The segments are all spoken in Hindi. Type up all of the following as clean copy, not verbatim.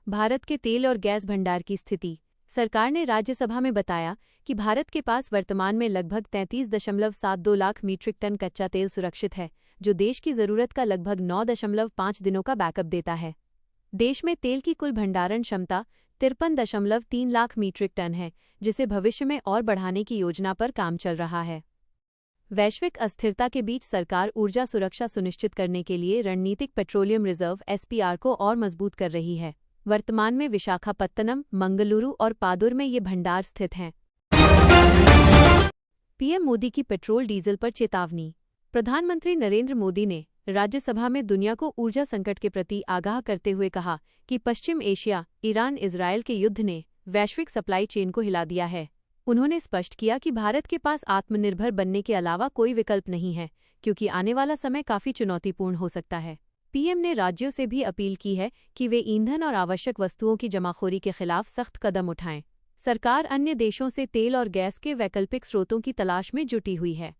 भारत के तेल और गैस भंडार की स्थिति। सरकार ने राज्यसभा में बताया कि भारत के पास वर्तमान में लगभग 33.72 लाख मीट्रिक टन कच्चा तेल सुरक्षित है, जो देश की ज़रूरत का लगभग 9.5 दिनों का बैकअप देता है। देश में तेल की कुल भंडारण क्षमता 53.3 लाख मीट्रिक टन है, जिसे भविष्य में और बढ़ाने की योजना पर काम चल रहा है। वैश्विक अस्थिरता के बीच सरकार ऊर्जा सुरक्षा सुनिश्चित करने के लिए रणनीतिक पेट्रोलियम रिजर्व (एसपीआर) को और मजबूत कर रही है। वर्तमान में विशाखापत्तनम, मंगलुरु और पादुर में ये भंडार स्थित हैं। पीएम मोदी की पेट्रोल डीजल पर चेतावनी। प्रधानमंत्री नरेंद्र मोदी ने राज्यसभा में दुनिया को ऊर्जा संकट के प्रति आगाह करते हुए कहा कि पश्चिम एशिया, ईरान इजरायल के युद्ध ने वैश्विक सप्लाई चेन को हिला दिया है। उन्होंने स्पष्ट किया कि भारत के पास आत्मनिर्भर बनने के अलावा कोई विकल्प नहीं है, क्योंकि आने वाला समय काफी चुनौतीपूर्ण हो सकता है। पीएम ने राज्यों से भी अपील की है कि वे ईंधन और आवश्यक वस्तुओं की जमाखोरी के खिलाफ सख्त कदम उठाएं। सरकार अन्य देशों से तेल और गैस के वैकल्पिक स्रोतों की तलाश में जुटी हुई है।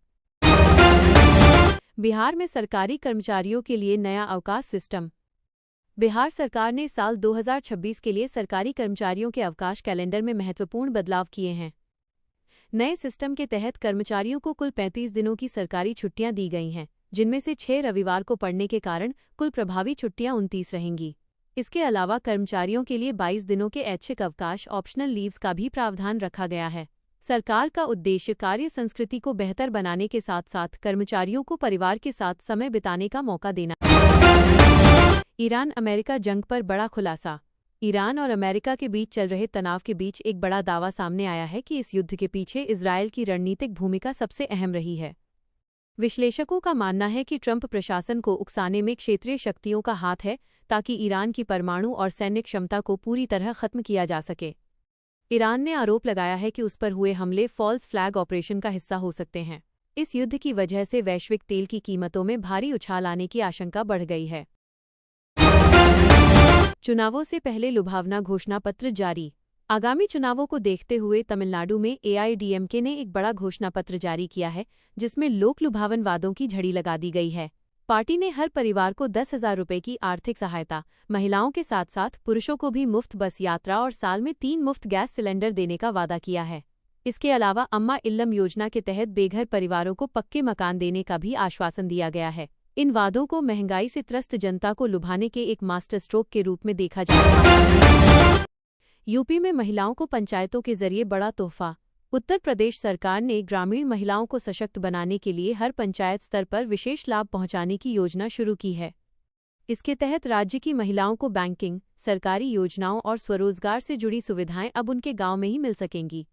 बिहार में सरकारी कर्मचारियों के लिए नया अवकाश सिस्टम। बिहार सरकार ने साल 2026 के लिए सरकारी कर्मचारियों के अवकाश कैलेंडर में महत्वपूर्ण बदलाव किए हैं। नए सिस्टम के तहत कर्मचारियों को कुल 35 दिनों की सरकारी छुट्टियां दी गई हैं, जिनमें से 6 रविवार को पड़ने के कारण कुल प्रभावी छुट्टियां 29 रहेंगी। इसके अलावा कर्मचारियों के लिए 22 दिनों के ऐच्छिक अवकाश (ऑप्शनल लीव्स) का भी प्रावधान रखा गया है। सरकार का उद्देश्य कार्य संस्कृति को बेहतर बनाने के साथ साथ कर्मचारियों को परिवार के साथ समय बिताने का मौका देना। ईरान अमेरिका जंग पर बड़ा खुलासा। ईरान और अमेरिका के बीच चल रहे तनाव के बीच एक बड़ा दावा सामने आया है कि इस युद्ध के पीछे इजरायल की रणनीतिक भूमिका सबसे अहम रही है। विश्लेषकों का मानना है कि ट्रंप प्रशासन को उकसाने में क्षेत्रीय शक्तियों का हाथ है, ताकि ईरान की परमाणु और सैन्य क्षमता को पूरी तरह खत्म किया जा सके। ईरान ने आरोप लगाया है कि उस पर हुए हमले फॉल्स फ्लैग ऑपरेशन का हिस्सा हो सकते हैं। इस युद्ध की वजह से वैश्विक तेल की कीमतों में भारी उछाल आने की आशंका बढ़ गई है। चुनावों से पहले लुभावना घोषणा पत्र जारी। आगामी चुनावों को देखते हुए तमिलनाडु में एआईडीएमके ने एक बड़ा घोषणा पत्र जारी किया है, जिसमें लोक लुभावन वादों की झड़ी लगा दी गई है। पार्टी ने हर परिवार को 10,000 रुपये की आर्थिक सहायता, महिलाओं के साथ साथ पुरुषों को भी मुफ्त बस यात्रा और साल में 3 मुफ्त गैस सिलेंडर देने का वादा किया है। इसके अलावा अम्मा इल्लम योजना के तहत बेघर परिवारों को पक्के मकान देने का भी आश्वासन दिया गया है। इन वादों को महंगाई से त्रस्त जनता को लुभाने के एक मास्टर स्ट्रोक के रूप में देखा जा रहा है। यूपी में महिलाओं को पंचायतों के जरिए बड़ा तोहफा। उत्तर प्रदेश सरकार ने ग्रामीण महिलाओं को सशक्त बनाने के लिए हर पंचायत स्तर पर विशेष लाभ पहुंचाने की योजना शुरू की है। इसके तहत राज्य की महिलाओं को बैंकिंग, सरकारी योजनाओं और स्वरोजगार से जुड़ी सुविधाएं अब उनके गांव में ही मिल सकेंगी।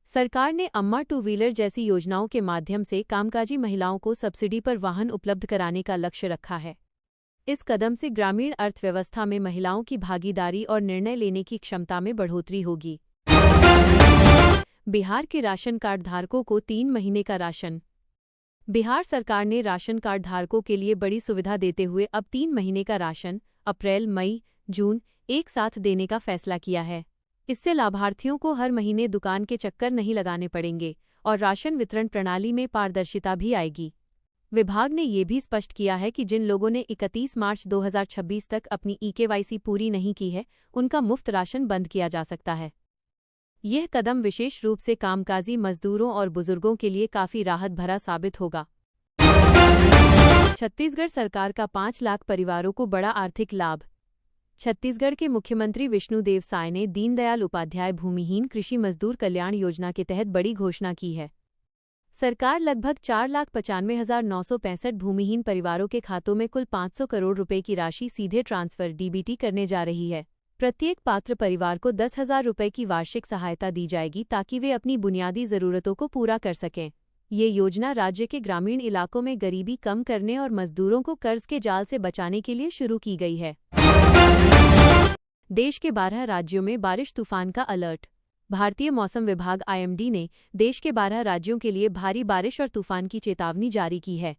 सरकार ने अम्मा टू व्हीलर जैसी योजनाओं के माध्यम से कामकाजी महिलाओं को सब्सिडी पर वाहन उपलब्ध कराने का लक्ष्य रखा है। इस कदम से ग्रामीण अर्थव्यवस्था में महिलाओं की भागीदारी और निर्णय लेने की क्षमता में बढ़ोतरी होगी। बिहार के राशन कार्ड धारकों को 3 महीने का राशन। बिहार सरकार ने राशन कार्ड धारकों के लिए बड़ी सुविधा देते हुए अब 3 महीने का राशन अप्रैल, मई, जून एक साथ देने का फैसला किया है। इससे लाभार्थियों को हर महीने दुकान के चक्कर नहीं लगाने पड़ेंगे और राशन वितरण प्रणाली में पारदर्शिता भी आएगी। विभाग ने ये भी स्पष्ट किया है कि जिन लोगों ने 31 मार्च 2026 तक अपनी ईकेवाईसी पूरी नहीं की है, उनका मुफ्त राशन बंद किया जा सकता है। यह कदम विशेष रूप से कामकाजी मजदूरों और बुजुर्गों के लिए काफी राहत भरा साबित होगा। छत्तीसगढ़ सरकार का 5 लाख परिवारों को बड़ा आर्थिक लाभ। छत्तीसगढ़ के मुख्यमंत्री विष्णुदेव साय ने दीनदयाल उपाध्याय भूमिहीन कृषि मजदूर कल्याण योजना के तहत बड़ी घोषणा की है। सरकार लगभग 4,95,965 भूमिहीन परिवारों के खातों में कुल 500 करोड़ रुपए की राशि सीधे ट्रांसफर (डीबीटी) करने जा रही है। प्रत्येक पात्र परिवार को 10,000 रुपए की वार्षिक सहायता दी जाएगी, ताकि वे अपनी बुनियादी जरूरतों को पूरा कर सकें। ये योजना राज्य के ग्रामीण इलाकों में गरीबी कम करने और मजदूरों को कर्ज के जाल से बचाने के लिए शुरू की गई है। देश के 12 राज्यों में बारिश तूफान का अलर्ट। भारतीय मौसम विभाग (आईएमडी) ने देश के 12 राज्यों के लिए भारी बारिश और तूफान की चेतावनी जारी की है।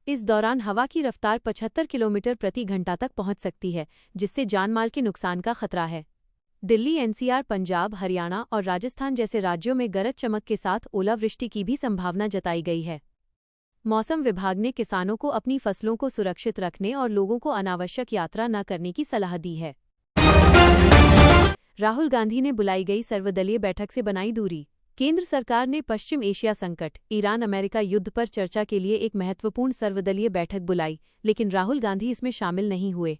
इस दौरान हवा की रफ्तार 75 किलोमीटर प्रति घंटा तक पहुंच सकती है, जिससे जानमाल के नुकसान का खतरा है। दिल्ली, एनसीआर, पंजाब, हरियाणा और राजस्थान जैसे राज्यों में गरज चमक के साथ ओलावृष्टि की भी संभावना जताई गई है। मौसम विभाग ने किसानों को अपनी फसलों को सुरक्षित रखने और लोगों को अनावश्यक यात्रा न करने की सलाह दी है। राहुल गांधी ने बुलाई गई सर्वदलीय बैठक से बनाई दूरी। केंद्र सरकार ने पश्चिम एशिया संकट, ईरान अमेरिका युद्ध पर चर्चा के लिए एक महत्वपूर्ण सर्वदलीय बैठक बुलाई, लेकिन राहुल गांधी इसमें शामिल नहीं हुए।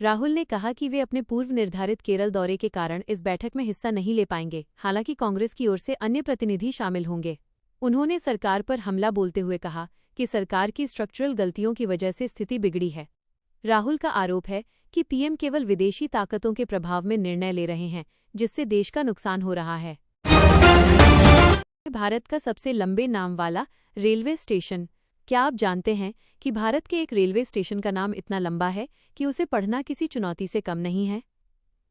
राहुल ने कहा कि वे अपने पूर्व निर्धारित केरल दौरे के कारण इस बैठक में हिस्सा नहीं ले पाएंगे, हालांकि कांग्रेस की ओर से अन्य प्रतिनिधि शामिल होंगे। उन्होंने सरकार पर हमला बोलते हुए कहा कि सरकार की स्ट्रक्चरल गलतियों की वजह से स्थिति बिगड़ी है। राहुल का आरोप है कि पीएम केवल विदेशी ताकतों के प्रभाव में निर्णय ले रहे हैं, जिससे देश का नुकसान हो रहा है। भारत का सबसे लंबे नाम वाला रेलवे स्टेशन। क्या आप जानते हैं कि भारत के एक रेलवे स्टेशन का नाम इतना लंबा है कि उसे पढ़ना किसी चुनौती से कम नहीं है?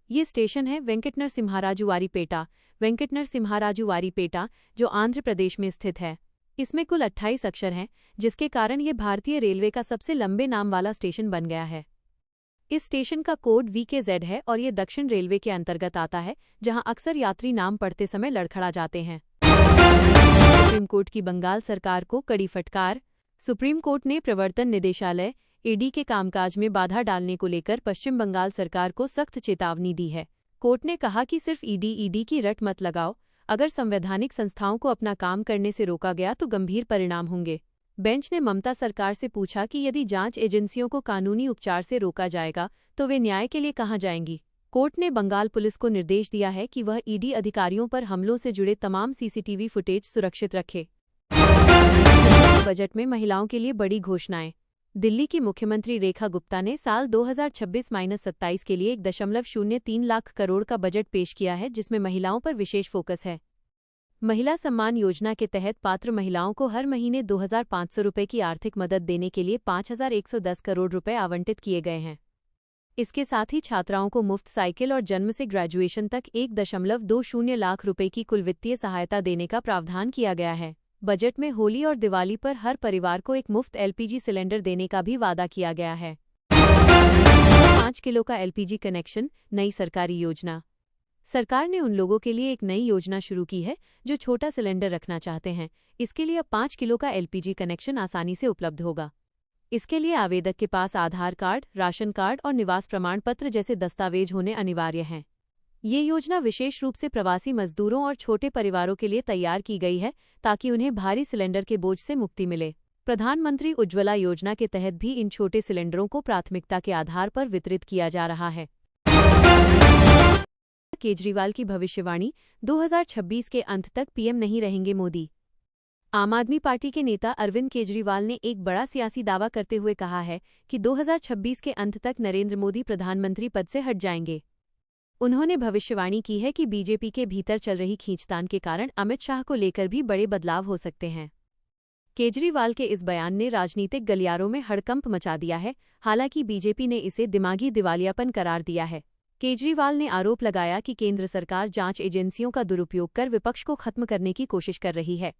ये स्टेशन है वेंकटनरसिम्हाराजुवारीपेटा। वेंकटनरसिम्हाराजुवारीपेटा, जो आंध्र प्रदेश में स्थित है। इसमें कुल 28 अक्षर हैं, जिसके कारण ये भारतीय रेलवे का सबसे लंबे नाम वाला स्टेशन बन गया है। इस स्टेशन का कोड VKZ है और ये दक्षिण रेलवे के अंतर्गत आता है, जहां अक्सर यात्री नाम पढ़ते समय लड़खड़ा जाते हैं। सुप्रीम कोर्ट की बंगाल सरकार को कड़ी फटकार। सुप्रीम कोर्ट ने प्रवर्तन निदेशालय ED के कामकाज में बाधा डालने को लेकर पश्चिम बंगाल सरकार को सख्त चेतावनी दी है। कोर्ट ने कहा कि सिर्फ ED की रट मत लगाओ। अगर संवैधानिक संस्थाओं को अपना काम करने से रोका गया तो गंभीर परिणाम होंगे। बेंच ने ममता सरकार से पूछा कि यदि जांच एजेंसियों को कानूनी उपचार से रोका जाएगा तो वे न्याय के लिए कहां जाएंगी। कोर्ट ने बंगाल पुलिस को निर्देश दिया है कि वह ED अधिकारियों पर हमलों से जुड़े तमाम CCTV फुटेज सुरक्षित रखे। बजट में महिलाओं के लिए बड़ी घोषणाएं। दिल्ली की मुख्यमंत्री रेखा गुप्ता ने साल 2026-27 के लिए 1.03 लाख करोड़ का बजट पेश किया है, जिसमें महिलाओं पर विशेष फोकस है। महिला सम्मान योजना के तहत पात्र महिलाओं को हर महीने 2,500 रुपये की आर्थिक मदद देने के लिए 5,110 करोड़ रुपए आवंटित किए गए हैं। इसके साथ ही छात्राओं को मुफ्त साइकिल और जन्म से ग्रेजुएशन तक 1.20 लाख रुपए की कुल वित्तीय सहायता देने का प्रावधान किया गया है। बजट में होली और दिवाली पर हर परिवार को एक मुफ्त LPG सिलेंडर देने का भी वादा किया गया है। 5 किलो का LPG कनेक्शन, नई सरकारी योजना। सरकार ने उन लोगों के लिए एक नई योजना शुरू की है जो छोटा सिलेंडर रखना चाहते हैं। इसके लिए अब 5 किलो का LPG कनेक्शन आसानी से उपलब्ध होगा। इसके लिए आवेदक के पास आधार कार्ड, राशन कार्ड और निवास प्रमाण पत्र जैसे दस्तावेज होने अनिवार्य हैं। ये योजना विशेष रूप से प्रवासी मजदूरों और छोटे परिवारों के लिए तैयार की गई है ताकि उन्हें भारी सिलेंडर के बोझ से मुक्ति मिले। प्रधानमंत्री उज्ज्वला योजना के तहत भी इन छोटे सिलेंडरों को प्राथमिकता के आधार पर वितरित किया जा रहा है। केजरीवाल की भविष्यवाणी, 2026 के अंत तक PM नहीं रहेंगे मोदी। आम आदमी पार्टी के नेता अरविंद केजरीवाल ने एक बड़ा सियासी दावा करते हुए कहा है कि 2026 के अंत तक नरेंद्र मोदी प्रधानमंत्री पद से हट जाएंगे। उन्होंने भविष्यवाणी की है कि बीजेपी के भीतर चल रही खींचतान के कारण अमित शाह को लेकर भी बड़े बदलाव हो सकते हैं। केजरीवाल के इस बयान ने राजनीतिक गलियारों में हड़कंप मचा दिया है, हालांकि बीजेपी ने इसे दिमागी दिवालियापन करार दिया है। केजरीवाल ने आरोप लगाया कि केंद्र सरकार जांच एजेंसियों का दुरुपयोग कर विपक्ष को खत्म करने की कोशिश कर रही है।